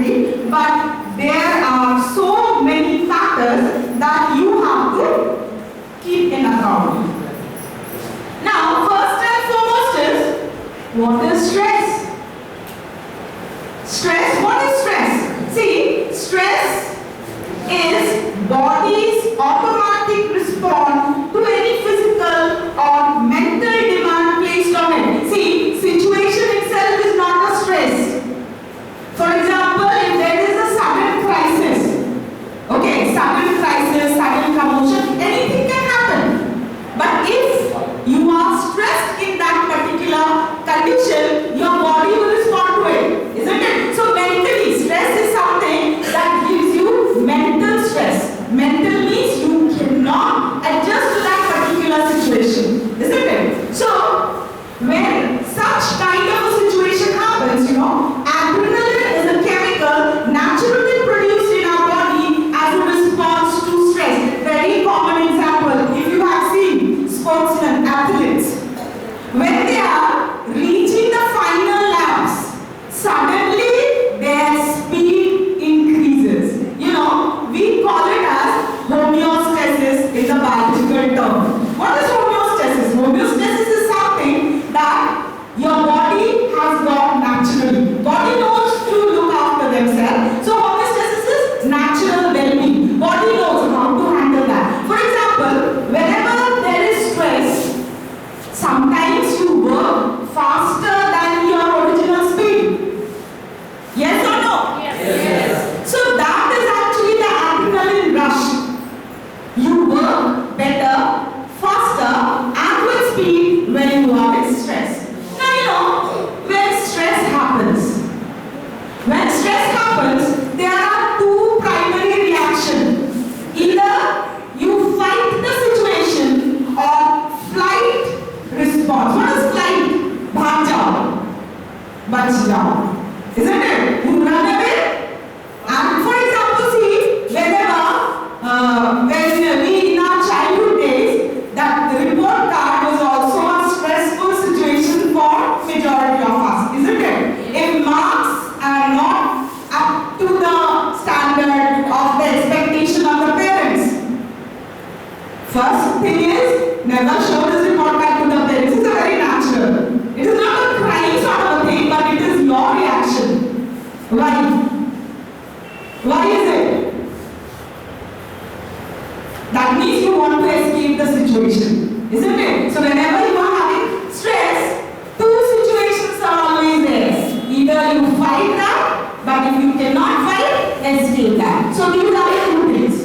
activity, but there are so many factors that you have to keep in account. Now, first and foremost is, what is stress? Stress, what is stress? See, stress is body's automatic response to any physical or mental demand placed on it. See, situation itself is not a stress. For example, if there is a sudden crisis, okay, sudden crisis, sudden commotion, anything can happen. But if you are stressed in that particular condition, your body will respond to it, isn't it? So mentally, stress is something that gives you mental stress. Mental means you cannot adjust to that particular situation, isn't it? So when such kind of a situation happens, adrenaline is a chemical naturally produced in our body as a response to stress. Very common example, if you have seen sportsmen, athletes, when they are reaching the final laps, suddenly their speed increases. We call it as homeostasis in the biological term. What is homeostasis? Homeostasis is something that your body has got naturally. Body knows to look after themselves. So homeostasis is natural well-being. Body knows how to handle that. For example, whenever there is stress, sometimes you work faster than your original speed. Yes or no? Yes. So that is actually the adrenaline rush. You work better, faster, and with speed when you are in stress. Now when stress happens, there are two primary reactions. Either you fight the situation or flight response. What is flight? Bhag jao, bach jao. Isn't it? You run away. And for example, see, when we in our childhood days, that the report card was also a stressful situation for majority of us, isn't it? If marks are not up to the standard of the expectation of the parents, first thing is, never show this report card to the parents. It's a very natural. It is not a crime sort of a thing, but it is your reaction. Why? Why is it? That means you want to escape the situation, isn't it? So whenever you are having stress, two situations are always there. Either you fight that, but if you cannot fight, escape that. So these are the two things.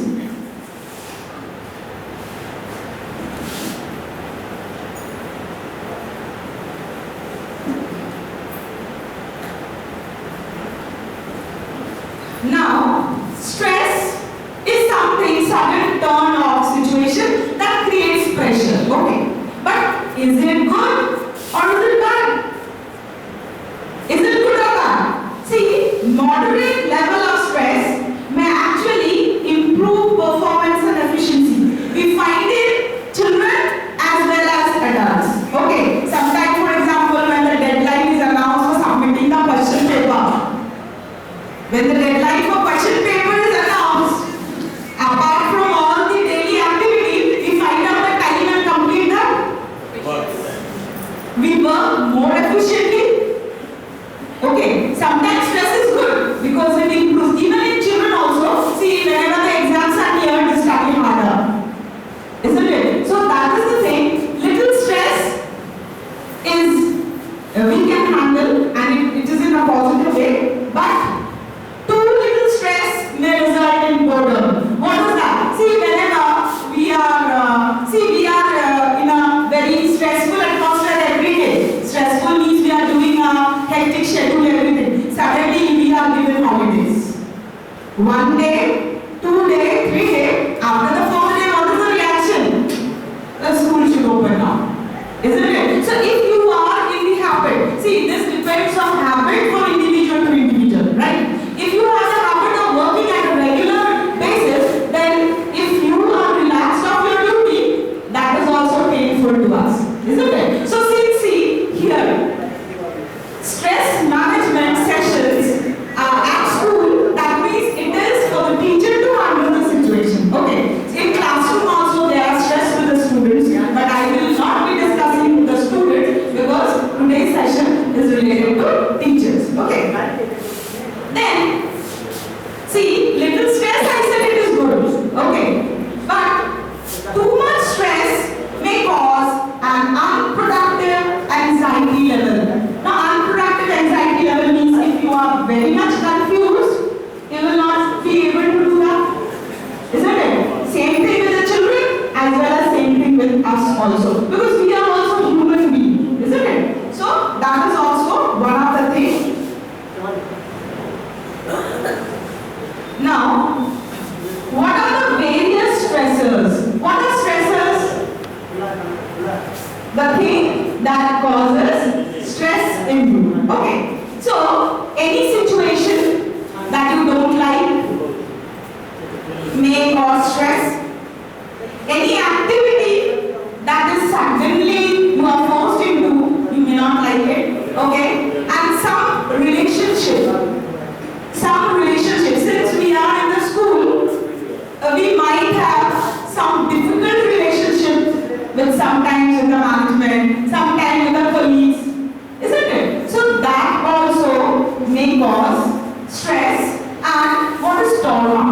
Now, stress is something, sudden turn of situation that creates pressure. Okay. But is it good or is it bad? Is it good or bad? See, moderate level of stress may actually improve performance and efficiency. We find it children as well as adults. Okay. Sometimes, for example, when the deadline is announced for submitting the question paper, when the deadline for question paper is announced, apart from all the daily activities, we find out the time and complete that. We work more efficiently. Okay, sometimes stress is good because it improves. Even in children also, see, whenever the exams are near, they study harder. Isn't it? So that is the thing. Little stress is, we can handle, and it is in a positive way, but too little stress may result in boredom. What is that? See, whenever we are in a very stressful atmosphere every day. Stressful means we are doing a hectic schedule, everything. Suddenly we are given holidays. 1 day, 2 day, 3 day. After the 4th day, what is the reaction? The school should open now. Isn't it? So if you are in the habit, see, this depends on habit for individual to individual, right? If you have a habit of working at a regular basis, then if you are relaxed of your duty, that is also painful to us, isn't it? So see here, stress management sessions at school Now, what are the various stressors? What are stressors? The thing that causes stress in you. Okay. So, any situation that you don't like may cause stress. Any activity that is suddenly you are forced into, you may not like it. Okay. And some relationship. Since we are in the school, we might have some difficult relationships with sometimes with the management, sometimes with the colleagues, isn't it? So that also may cause stress. And what is trauma?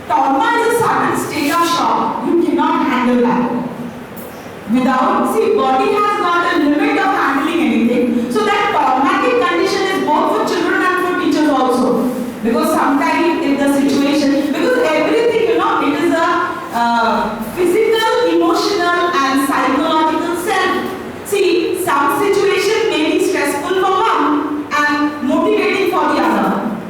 Trauma is a sudden state of shock. You cannot handle that. Body has got a limit of handling anything. So that traumatic condition is both for children and for teachers also. Because sometimes in the situation, because everything, it is a physical, emotional and psychological self. See, some situation may be stressful for one and motivating for the other.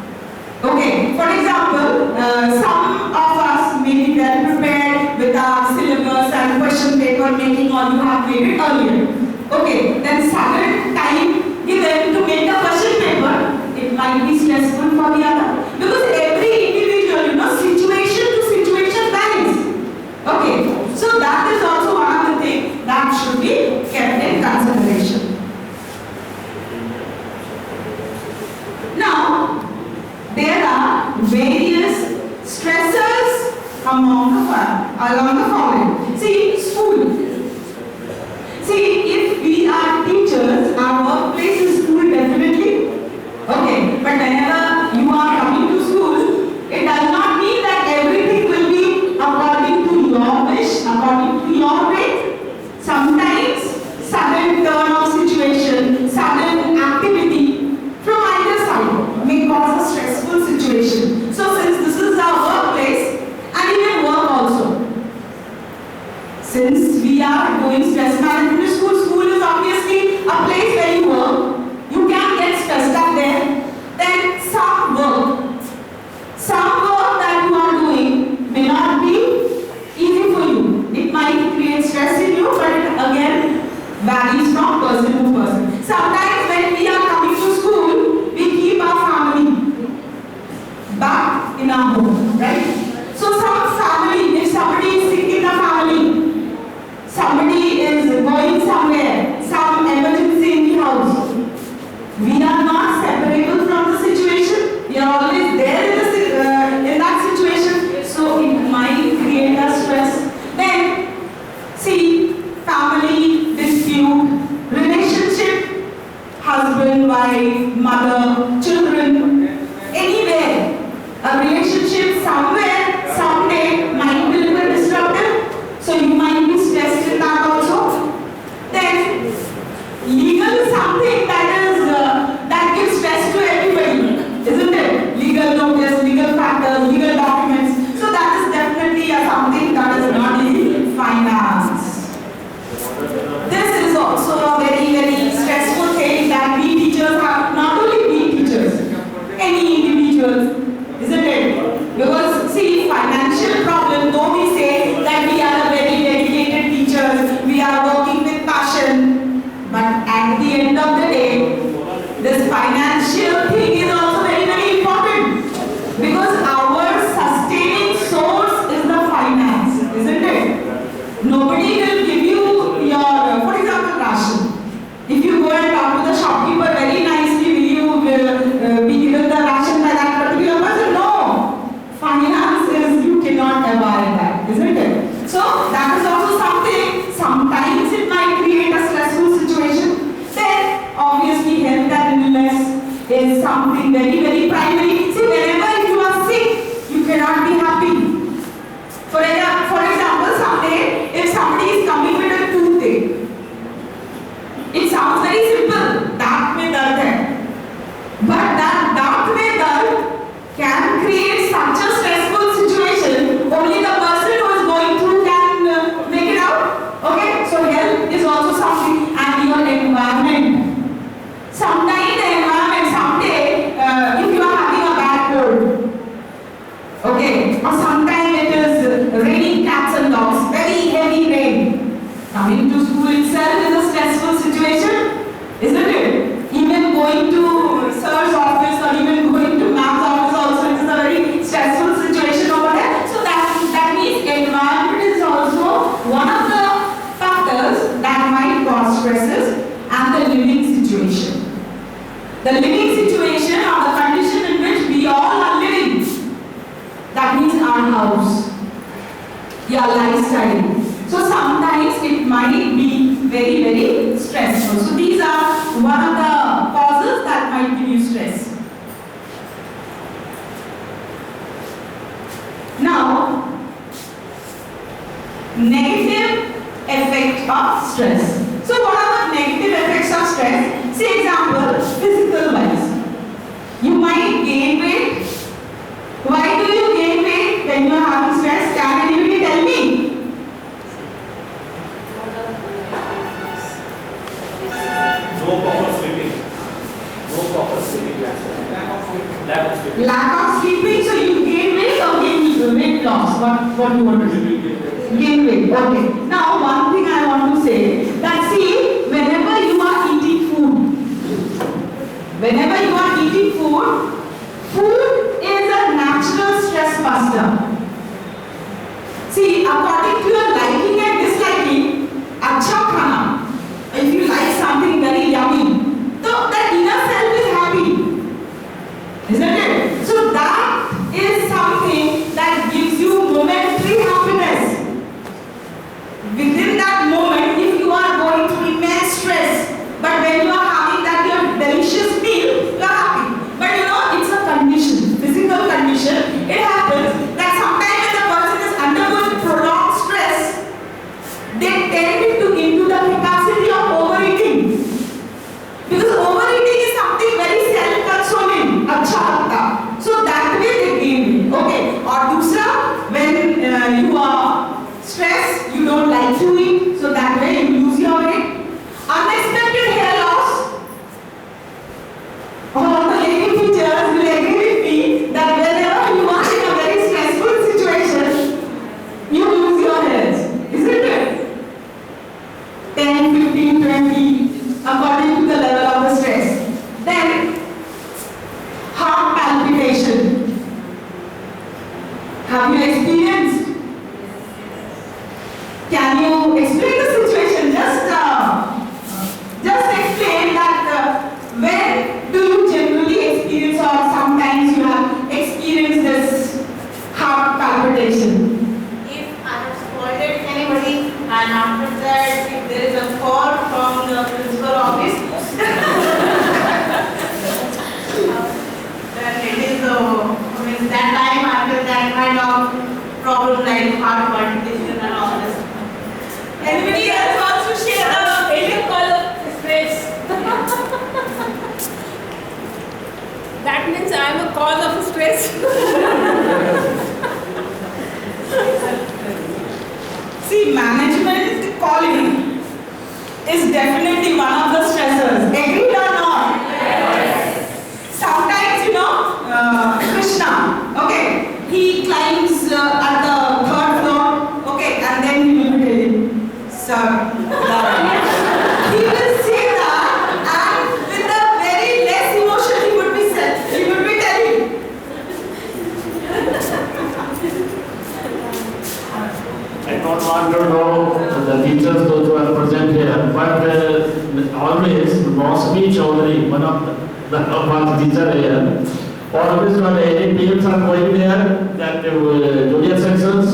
Okay, for example, some of us may be well prepared with our syllabus and question paper making, or you have made it earlier. Okay, then sudden time given to make a question paper, it might be stressful for the other. Because every individual, situation to situation varies. Okay, so that is also one of the things that should be kept in consideration. Now, there are various stressors along the following. See, school. See, if we are teachers, our workplace is school definitely. Okay, but whenever you are coming to school, it does not mean that everything will be according to your wish, according to your way. Sometimes, sudden turn of situation, sudden activity from either side may cause a stressful situation. So since this is our workplace, and even work also. Since we are doing stress management school is obviously a place where you work. You can get stressed up there. Then some work that you are doing may not be easy for you. It might create stress in you, but it again varies from person to person. Sometimes when we are coming to school, we keep our family back in our home, right? So some family, if somebody is sick in the family, somebody is going somewhere, some emergency in the house, we are not separable from the situation. We are always there in that situation, so it might create a stress. Then, see, family dispute, relationship, husband, wife, mother, children, anywhere. A relationship somewhere, someday might be a little disruptive, so you might be stressed in that also. Then, legal is something that gives stress to everybody, isn't it? studying. So sometimes it might be very, very stressful. So these are one of the causes that might give you stress. Now, negative effect of stress. So what are the negative effects of stress? Say example, physical wise. You might gain weight. Why do you gain weight when you are having stress? Can anybody tell me? No proper sleeping. No proper sleeping. Lack of sleeping. Lack of sleeping, so you gain weight or gain weight loss? What you want to do? Gain weight. Okay. Now one thing I want to say that see, whenever you are eating food, food is a natural stress buster. See, according to your liking and disliking, acha khana. If you like something very yummy, so that inner self is happy, isn't it? So that is something that gives you momentary happiness. Within that moment, if you are going through immense stress, but when you are having that your delicious meal, you are happy. But you know, it's a condition, physical condition. It happens that sometimes when the person is undergoing prolonged stress, they tend into the capacity of overeating. Because overeating is something very self-consuming. Acha lagta. So that way they gain. Okay. Or dusra, when you are stressed, you don't like to eat. So that way you lose your weight. Unexpected hair loss. All the lady teachers will agree with me that whenever you are in a very stressful situation, you lose your hairs. Isn't it? 10, 15, 20, according to the level of the stress. Then, heart palpitation. Have you experienced? Can you explain the situation? Just explain that when do you generally experience or sometimes you have experienced this heart palpitation? If I have scolded anybody and after that if there is a call from the principal office, then it is that time after that kind of problem like heart palpitation and all this. Anybody else wants to share the failure call of stress? That means I am a cause of stress. See, management calling is definitely one of the stressors. Agreed or not? Yes. Sometimes, Krishna, okay, he climbs at the third floor, okay, and then he will be telling, sir, he will say that, and with a very less emotion, he would be telling. I don't want to know the teachers those who are present here, but always Mosby Chaudhary, one of the teacher here, always when any teams are going there, that junior sections,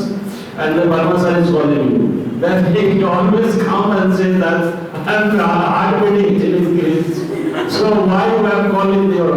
and the Burma sir is calling you. Then he always come and say that I am hard meeting. So why you are calling your